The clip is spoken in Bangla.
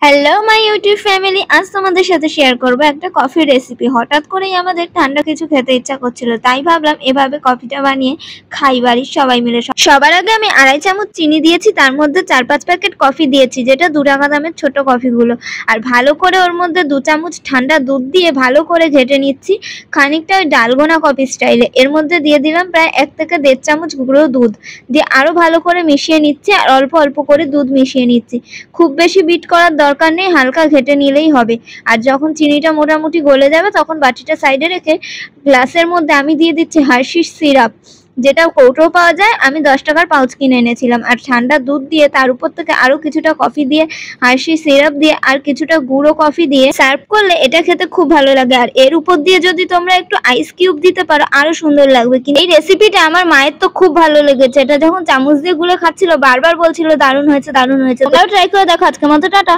হ্যালো মাই ইউটিউব ফ্যামিলি, আজ তোমাদের সাথে শেয়ার করব একটা কফি রেসিপি। হঠাৎ করেই আমাদের ঠান্ডা কিছু খেতে ইচ্ছা করছিল, তাই ভাবলাম এভাবে কফিটা বানিয়ে খাই বাড়ির সবাই মিলে। সবার আগে আমি 2.5 চামচ চিনি দিয়েছি, তার মধ্যে 4-5 প্যাকেট কফি দিয়েছি, যেটা 2 টাকা দামের ছোট কফিগুলো। আর ভালো করে ওর মধ্যে 2 চামচ ঠান্ডা দুধ দিয়ে ভালো করে ঘেটে নিচ্ছি, খানিকটা ওই ডালগোনা কফি স্টাইলে। এর মধ্যে দিয়ে দিলাম প্রায় 1 থেকে 1.5 চামচ গুঁড়ো দুধ, দিয়ে আরও ভালো করে মিশিয়ে নিচ্ছি। আর অল্প অল্প করে দুধ মিশিয়ে নিচ্ছি, খুব বেশি বিট করার দরকার নেই, হালকা ঘেটে নিলেই হবে। আর যখন চিনিটা মোটামুটি গলে যাবে তখন বাটিটা সাইডে রেখে গ্লাসের মধ্যে আমি দিয়ে দিচ্ছি হার্শিস সিরাপ, যেটা কৌটো পাওয়া যায়। আমি 10 টাকার পাউচ কিনে এনেছিলাম। আর ঠান্ডা দুধ দিয়ে তার উপর থেকে আরও কিছুটা কফি দিয়ে, হার্শিস সিরাপ দিয়ে আর কিছুটা গুঁড়ো কফি দিয়ে সার্ভ করলে এটা খেতে খুব ভালো লাগে। আর এর উপর দিয়ে যদি তোমরা একটু আইস কিউব দিতে পারো আরো সুন্দর লাগবে। কিন্তু এই রেসিপিটা আমার মায়ের তো খুব ভালো লেগেছে, এটা যখন চামচ দিয়ে গুলে খাচ্ছিল বারবার বলছিল দারুণ হয়েছে দারুণ হয়েছে। তোমরাও ট্রাই করে দেখো। আজকের মতো টাটা।